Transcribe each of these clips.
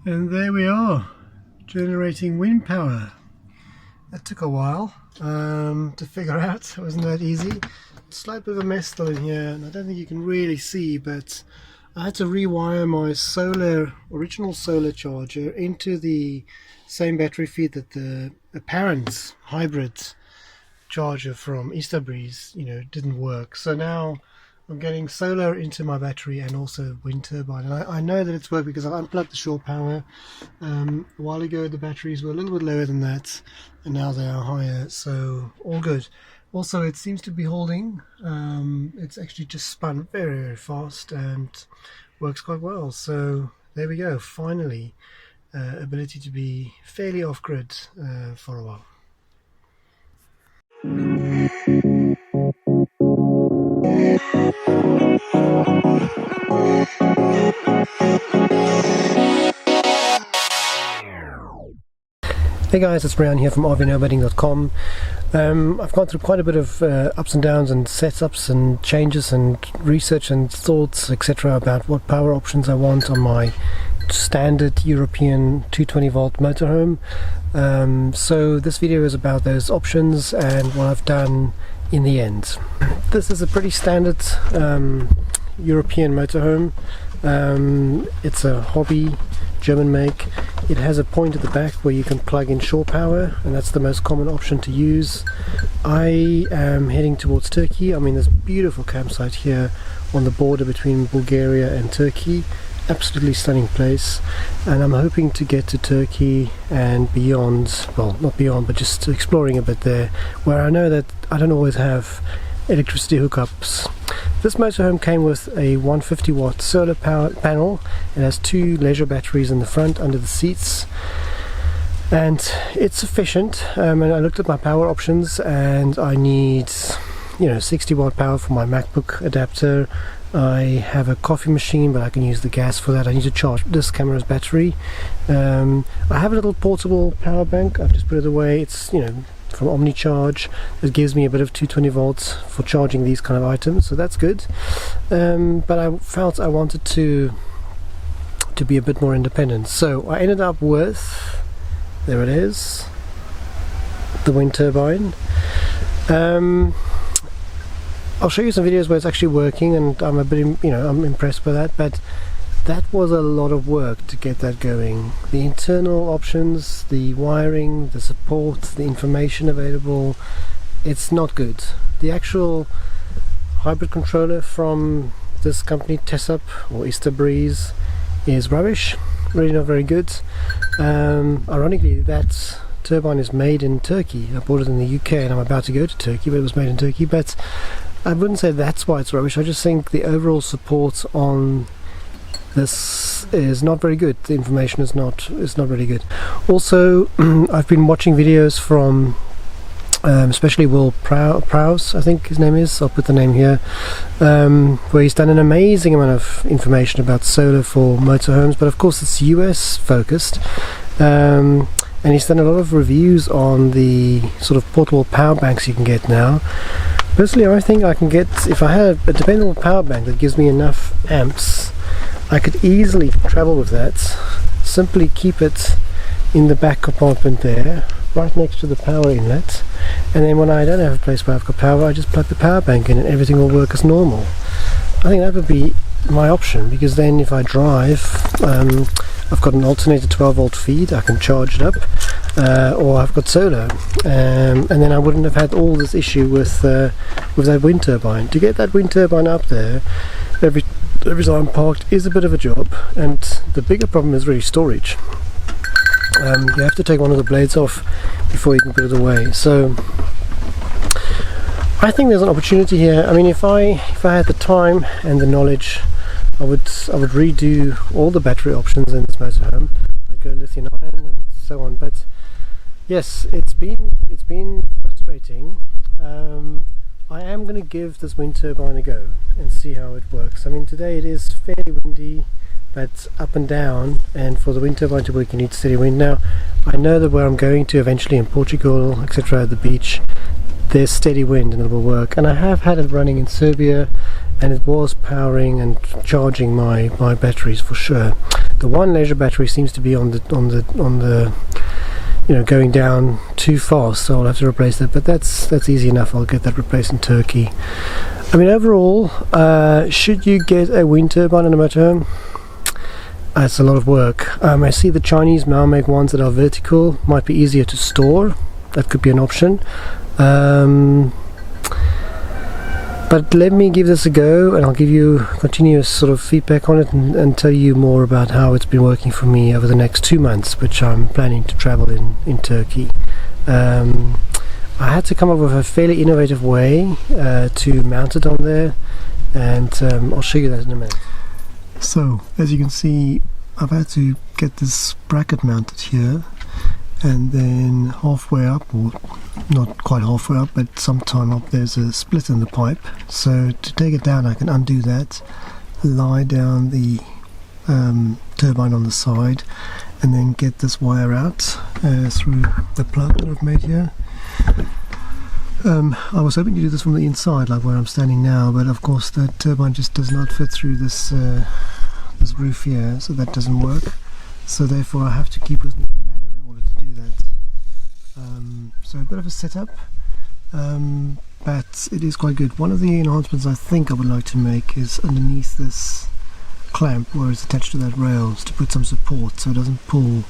And there we are, generating wind power. That took a while to figure out. It wasn't that easy. Slight bit of a mess still in here, and I don't think you can really see, but I had to rewire my original solar charger into the same battery feed that the apparent hybrid charger from Easterbreeze, didn't work. So now I'm getting solar into my battery and also wind turbine. And I know that it's worked because I've unplugged the shore power. A while ago the batteries were a little bit lower than that, and now they are higher, so all good. Also, it seems to be holding. It's actually just spun very, very fast and works quite well. So there we go, finally ability to be fairly off-grid for a while. Hey guys, it's Brian here from rvnomading.com. I've gone through quite a bit of ups and downs and setups and changes and research and thoughts, etc. about what power options I want on my standard European 220 volt motorhome. So this video is about those options and what I've done in the end. This is a pretty standard European motorhome. It's a hobby, German make. It has a point at the back where you can plug in shore power, and that's the most common option to use. I am heading towards Turkey. I'm in this beautiful campsite here on the border between Bulgaria and Turkey. Absolutely stunning place, and I'm hoping to get to Turkey and beyond, well, not beyond, but just exploring a bit there, where I know that I don't always have electricity hookups. This motorhome came with a 150 watt solar power panel. It has two leisure batteries in the front under the seats, and it's sufficient. And I looked at my power options, and I need 60 watt power for my MacBook adapter. I have a coffee machine, but I can use the gas for that. I need to charge this camera's battery. I have a little portable power bank. I've just put it away. It's from OmniCharge. It gives me a bit of 220 volts for charging these kind of items, so that's good. But I felt I wanted to be a bit more independent, so I ended up with, there it is, the wind turbine. I'll show you some videos where it's actually working, and I'm a bit, I'm impressed by that, but that was a lot of work to get that going. The internal options, the wiring, the support, the information available, it's not good. The actual hybrid controller from this company, Tessup or Easterbreeze, is rubbish, really not very good. Ironically, that turbine is made in Turkey. I bought it in the UK and I'm about to go to Turkey, but it was made in Turkey. But I wouldn't say that's why it's rubbish. I just think the overall support on this is not very good. The information is not really good. Also, I've been watching videos from especially Will Prowse, I think his name is, I'll put the name here, where he's done an amazing amount of information about solar for motorhomes, but of course it's US focused, and he's done a lot of reviews on the sort of portable power banks you can get now. Personally, I think I can get, if I had a dependable power bank that gives me enough amps, I could easily travel with that. Simply keep it in the back compartment there, right next to the power inlet, and then when I don't have a place where I've got power, I just plug the power bank in and everything will work as normal. I think that would be my option, because then if I drive, I've got an alternator 12 volt feed, I can charge it up, or I've got solar, and then I wouldn't have had all this issue with that wind turbine. To get that wind turbine up there every time parked is a bit of a job, and the bigger problem is really storage. You have to take one of the blades off before you can put it away. So I think there's an opportunity here. I mean, if I had the time and the knowledge, I would redo all the battery options in this motorhome. I'd go lithium ion and so on. But yes, it's been frustrating. I am going to give this wind turbine a go and see how it works. I mean, today it is fairly windy, but up and down, and for the wind turbine to work you need steady wind. Now I know that where I'm going to eventually in Portugal, etc., at the beach, there's steady wind and it will work. And I have had it running in Serbia, and it was powering and charging my batteries for sure. The one leisure battery seems to be on the going down too fast, so I'll have to replace that, but that's easy enough. I'll get that replaced in Turkey. I mean, overall, should you get a wind turbine on a motorhome? It's a lot of work. I see the Chinese now make ones that are vertical, might be easier to store. That could be an option. But let me give this a go, and I'll give you continuous sort of feedback on it, and tell you more about how it's been working for me over the next 2 months, which I'm planning to travel in Turkey. I had to come up with a fairly innovative way to mount it on there, and I'll show you that in a minute. So, as you can see, I've had to get this bracket mounted here, and then halfway up, or not quite halfway up, but sometime up, there's a split in the pipe. So to take it down, I can undo that, lie down the turbine on the side, and then get this wire out through the plug that I've made here. I was hoping to do this from the inside, like where I'm standing now, but of course that turbine just does not fit through this this roof here, so that doesn't work. So therefore I have to keep with me the ladder in order to do that. So a bit of a setup, but it is quite good. One of the enhancements I think I would like to make is underneath this clamp where it's attached to that rail, is to put some support so it doesn't pull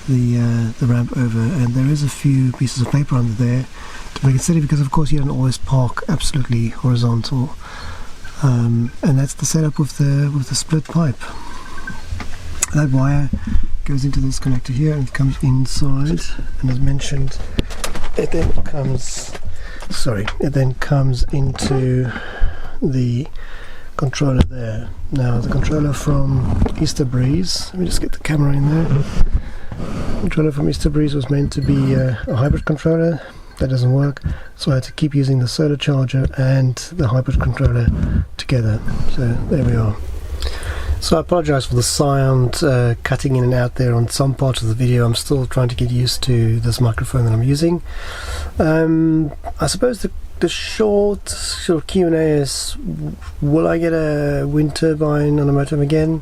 the ramp over, and there is a few pieces of paper under there to make it steady, because of course you don't always park absolutely horizontal. And that's the setup with the split pipe. That wire goes into this connector here and it comes inside, and as mentioned, it then comes into the controller there. Now the controller from Easter Breeze, let me just get the camera in there. The controller from Easter Breeze was meant to be a hybrid controller. That doesn't work, so I had to keep using the solar charger and the hybrid controller together. So there we are. So I apologize for the sound cutting in and out there on some parts of the video. I'm still trying to get used to this microphone that I'm using. I suppose the short sort of Q&A is, will I get a wind turbine on a motorhome again?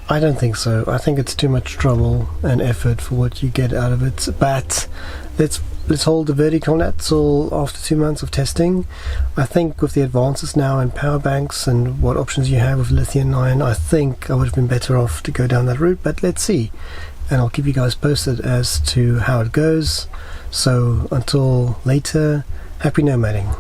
I don't think so. I think it's too much trouble and effort for what you get out of it. But let's hold the verdict on that till after 2 months of testing. I think with the advances now in power banks and what options you have with lithium-ion, I think I would have been better off to go down that route, but let's see. And I'll keep you guys posted as to how it goes. So until later, happy nomading.